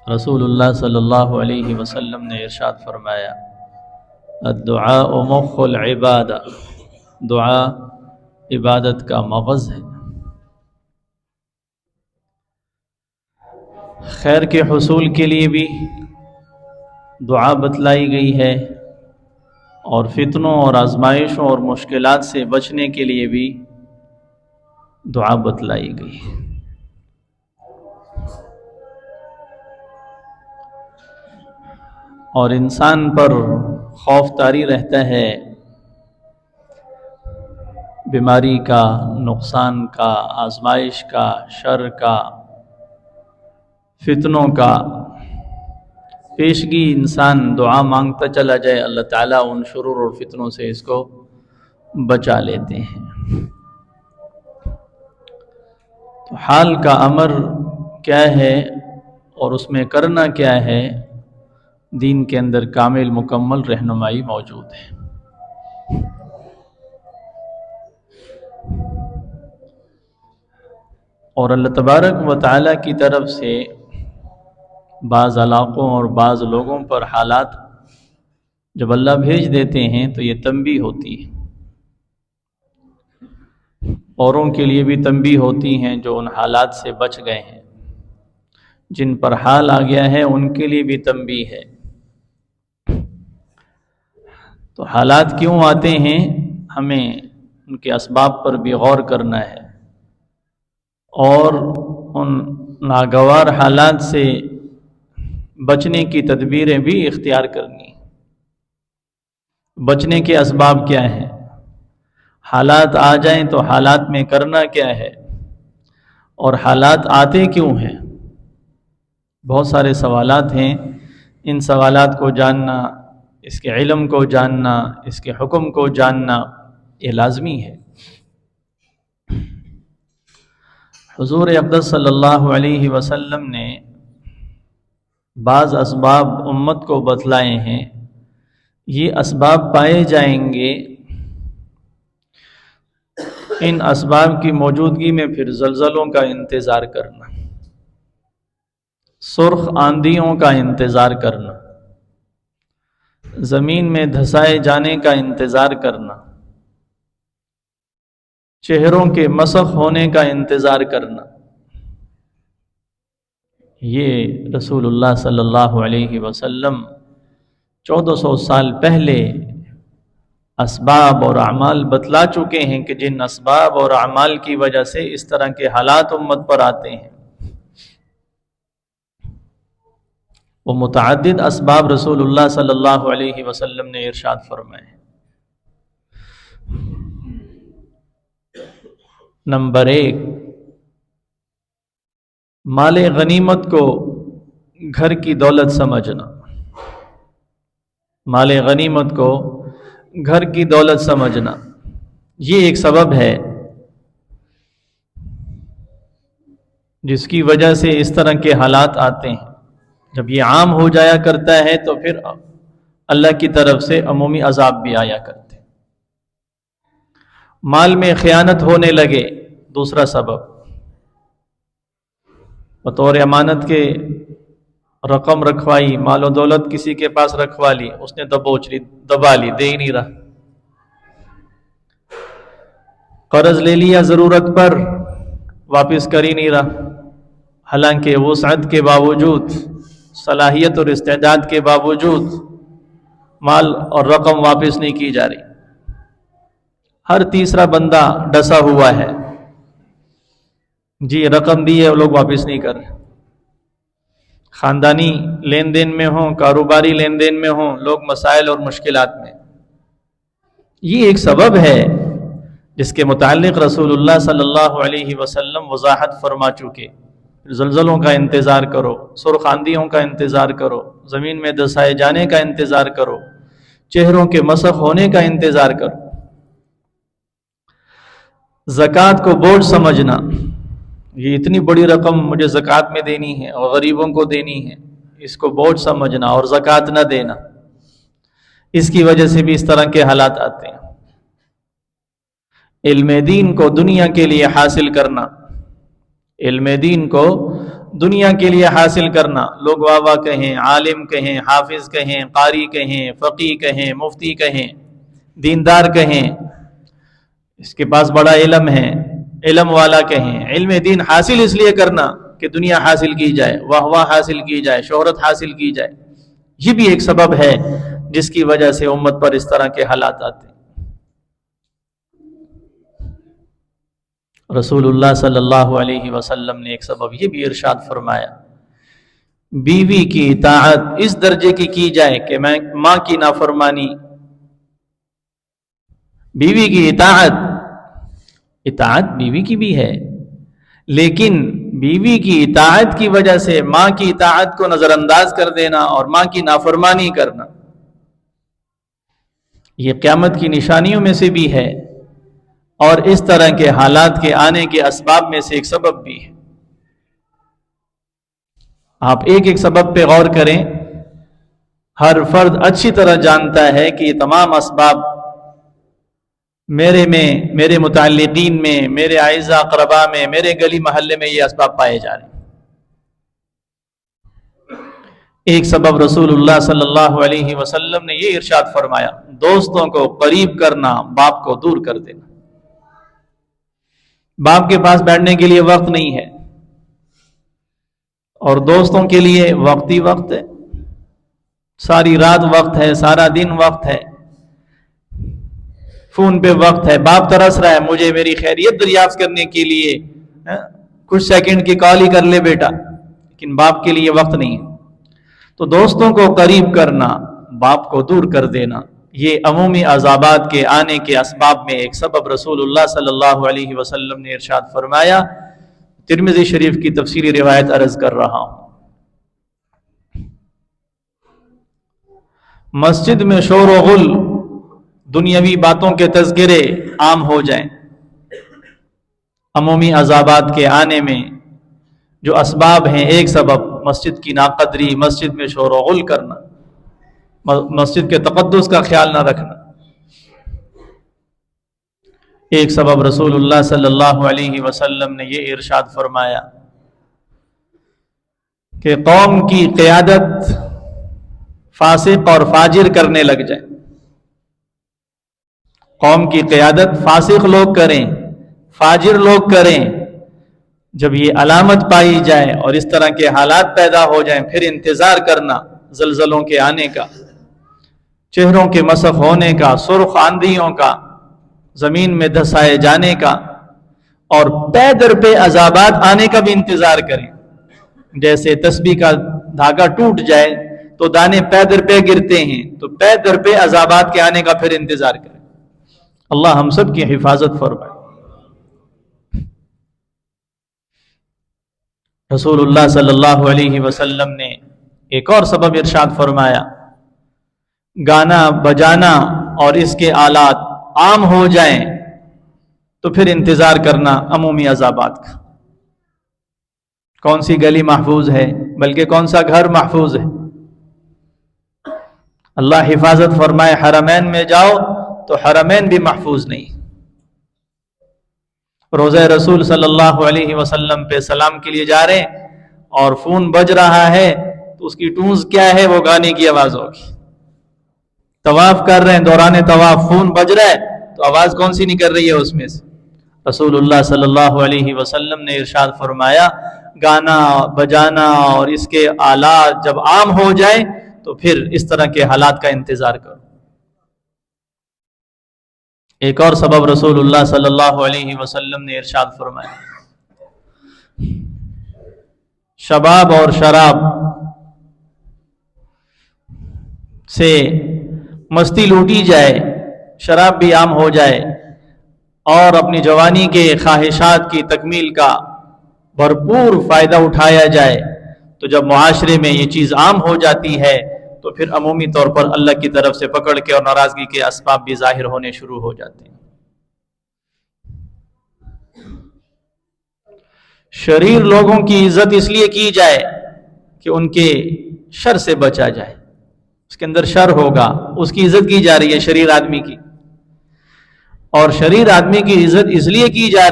رسول اللہ صلی اللہ علیہ وسلم نے ارشاد فرمایا، الدعاء مخ العبادہ، دعا عبادت کا مغز ہے۔ خیر کے حصول کے لیے بھی دعا بتلائی گئی ہے، اور فتنوں اور آزمائشوں اور مشکلات سے بچنے کے لیے بھی دعا بتلائی گئی ہے۔ اور انسان پر خوف طاری رہتا ہے بیماری کا، نقصان کا، آزمائش کا، شر کا، فتنوں کا۔ پیشگی انسان دعا مانگتا چلا جائے، اللہ تعالیٰ ان شرور اور فتنوں سے اس کو بچا لیتے ہیں۔ تو حال کا امر کیا ہے اور اس میں کرنا کیا ہے، دین کے اندر کامل مکمل رہنمائی موجود ہے۔ اور اللہ تبارک و تعالیٰ کی طرف سے بعض علاقوں اور بعض لوگوں پر حالات جب اللہ بھیج دیتے ہیں تو یہ تنبیہ ہوتی ہے، اوروں کے لیے بھی تنبیہ ہوتی ہیں جو ان حالات سے بچ گئے ہیں، جن پر حال آ گیا ہے ان کے لیے بھی تنبیہ ہے۔ تو حالات کیوں آتے ہیں، ہمیں ان کے اسباب پر بھی غور کرنا ہے، اور ان ناگوار حالات سے بچنے کی تدبیریں بھی اختیار کرنی ہیں۔ بچنے کے اسباب کیا ہیں، حالات آ جائیں تو حالات میں کرنا کیا ہے، اور حالات آتے کیوں ہیں۔ بہت سارے سوالات ہیں، ان سوالات کو جاننا، اس کے علم کو جاننا، اس کے حکم کو جاننا یہ لازمی ہے۔ حضور اقدس صلی اللہ علیہ وسلم نے بعض اسباب امت کو بتلائے ہیں، یہ اسباب پائے جائیں گے۔ ان اسباب کی موجودگی میں پھر زلزلوں کا انتظار کرنا، سرخ آندھیوں کا انتظار کرنا، زمین میں دھسائے جانے کا انتظار کرنا، چہروں کے مسخ ہونے کا انتظار کرنا۔ یہ رسول اللہ صلی اللہ علیہ وسلم 1400 سال پہلے اسباب اور اعمال بتلا چکے ہیں کہ جن اسباب اور اعمال کی وجہ سے اس طرح کے حالات امت پر آتے ہیں۔ وہ متعدد اسباب رسول اللہ صلی اللہ علیہ وسلم نے ارشاد فرمائے۔ نمبر 1، مال غنیمت کو گھر کی دولت سمجھنا۔ مال غنیمت کو گھر کی دولت سمجھنا یہ ایک سبب ہے جس کی وجہ سے اس طرح کے حالات آتے ہیں۔ جب یہ عام ہو جایا کرتا ہے تو پھر اللہ کی طرف سے عمومی عذاب بھی آیا کرتے ہیں۔ مال میں خیانت ہونے لگے، دوسرا سبب۔ بطور امانت کے رقم رکھوائی، مال و دولت کسی کے پاس رکھوا لی، اس نے دبا لی، دے ہی نہیں رہا۔ قرض لے لیا ضرورت پر، واپس کر ہی نہیں رہا، حالانکہ وسعت کے باوجود، صلاحیت اور استعداد کے باوجود مال اور رقم واپس نہیں کی جا رہی۔ ہر تیسرا بندہ ڈسا ہوا ہے، جی رقم دی ہے وہ لوگ واپس نہیں کر رہے۔ خاندانی لین دین میں ہوں، کاروباری لین دین میں ہوں، لوگ مسائل اور مشکلات میں۔ یہ ایک سبب ہے جس کے متعلق رسول اللہ صلی اللہ علیہ وسلم وضاحت فرما چکے۔ زلزلوں کا انتظار کرو، سرخ آندھیوں کا انتظار کرو، زمین میں دھسائے جانے کا انتظار کرو، چہروں کے مسخ ہونے کا انتظار کرو۔ زکوٰۃ کو بوجھ سمجھنا، یہ اتنی بڑی رقم مجھے زکوٰۃ میں دینی ہے اور غریبوں کو دینی ہے، اس کو بوجھ سمجھنا اور زکوٰۃ نہ دینا، اس کی وجہ سے بھی اس طرح کے حالات آتے ہیں۔ علم دین کو دنیا کے لیے حاصل کرنا، علم دین کو دنیا کے لیے حاصل کرنا، لوگ واہ واہ کہیں، عالم کہیں، حافظ کہیں، قاری کہیں، فقی کہیں، مفتی کہیں، دیندار کہیں، اس کے پاس بڑا علم ہے، علم والا کہیں، علم دین حاصل اس لیے کرنا کہ دنیا حاصل کی جائے، واہ واہ حاصل کی جائے، شہرت حاصل کی جائے، یہ بھی ایک سبب ہے جس کی وجہ سے امت پر اس طرح کے حالات آتے ہیں۔ رسول اللہ صلی اللہ علیہ وسلم نے ایک سبب یہ بھی ارشاد فرمایا، بیوی کی اطاعت اس درجے کی جائے کہ ماں کی نافرمانی، بیوی کی اطاعت بیوی کی بھی ہے، لیکن بیوی کی اطاعت کی وجہ سے ماں کی اطاعت کو نظر انداز کر دینا اور ماں کی نافرمانی کرنا، یہ قیامت کی نشانیوں میں سے بھی ہے اور اس طرح کے حالات کے آنے کے اسباب میں سے ایک سبب بھی ہے۔ آپ ایک ایک سبب پہ غور کریں، ہر فرد اچھی طرح جانتا ہے کہ یہ تمام اسباب میرے متعلقین میں، میرے اعزا اقربا میں، میرے گلی محلے میں یہ اسباب پائے جا رہے ہیں۔ ایک سبب رسول اللہ صلی اللہ علیہ وسلم نے یہ ارشاد فرمایا، دوستوں کو قریب کرنا، باپ کو دور کر دینا۔ باپ کے پاس بیٹھنے کے لیے وقت نہیں ہے اور دوستوں کے لیے وقت ہی وقت ہے، ساری رات وقت ہے، سارا دن وقت ہے، فون پہ وقت ہے، باپ ترس رہا ہے مجھے میری خیریت دریافت کرنے کے لیے، کچھ سیکنڈ کی کال ہی کر لے بیٹا، لیکن باپ کے لیے وقت نہیں ہے۔ تو دوستوں کو قریب کرنا، باپ کو دور کر دینا، یہ عمومی عذابات کے آنے کے اسباب میں ایک سبب رسول اللہ صلی اللہ علیہ وسلم نے ارشاد فرمایا۔ ترمذی شریف کی تفسیری روایت عرض کر رہا ہوں۔ مسجد میں شور و غل، دنیاوی باتوں کے تذکرے عام ہو جائیں، عمومی عذابات کے آنے میں جو اسباب ہیں، ایک سبب مسجد کی ناقدری، مسجد میں شور و غل کرنا، مسجد کے تقدس کا خیال نہ رکھنا۔ ایک سبب رسول اللہ صلی اللہ علیہ وسلم نے یہ ارشاد فرمایا کہ قوم کی قیادت فاسق اور فاجر کرنے لگ جائے، قوم کی قیادت فاسق لوگ کریں، فاجر لوگ کریں، جب یہ علامت پائی جائے اور اس طرح کے حالات پیدا ہو جائیں، پھر انتظار کرنا زلزلوں کے آنے کا، چہروں کے مسخ ہونے کا، سرخ آندھیوں کا، زمین میں دھسائے جانے کا، اور پے در پہ عذابات آنے کا بھی انتظار کریں۔ جیسے تسبیح کا دھاگا ٹوٹ جائے تو دانے پے در پہ گرتے ہیں، تو پے در پہ عذابات کے آنے کا پھر انتظار کریں۔ اللہ ہم سب کی حفاظت فرمائے۔ رسول اللہ صلی اللہ علیہ وسلم نے ایک اور سبب ارشاد فرمایا، گانا بجانا اور اس کے آلات عام ہو جائیں تو پھر انتظار کرنا عمومی عذابات کا۔ کون سی گلی محفوظ ہے، بلکہ کون سا گھر محفوظ ہے؟ اللہ حفاظت فرمائے، حرمین میں جاؤ تو حرمین بھی محفوظ نہیں۔ روضہ رسول صلی اللہ علیہ وسلم پہ سلام کے لیے جا رہے ہیں اور فون بج رہا ہے تو اس کی ٹونز کیا ہے؟ وہ گانے کی آواز ہوگی۔ طواف کر رہے ہیں، دوران طواف فون بج رہا ہے تو آواز کون سی نکل رہی ہے اس میں سے؟ رسول اللہ صلی اللہ علیہ وسلم نے ارشاد فرمایا، گانا بجانا اور اس کے آلات جب عام ہو جائیں تو پھر اس طرح کے حالات کا انتظار کرو۔ ایک اور سبب رسول اللہ صلی اللہ علیہ وسلم نے ارشاد فرمایا، شباب اور شراب سے مستی لوٹی جائے، شراب بھی عام ہو جائے اور اپنی جوانی کے خواہشات کی تکمیل کا بھرپور فائدہ اٹھایا جائے، تو جب معاشرے میں یہ چیز عام ہو جاتی ہے تو پھر عمومی طور پر اللہ کی طرف سے پکڑ کے اور ناراضگی کے اسباب بھی ظاہر ہونے شروع ہو جاتے ہیں۔ شریر لوگوں کی عزت اس لیے کی جائے کہ ان کے شر سے بچا جائے، اس کے اندر شر ہوگا، اس کی عزت کی جا رہی ہے شریر آدمی کی، اور شریر آدمی کی عزت اس لیے کی جا رہی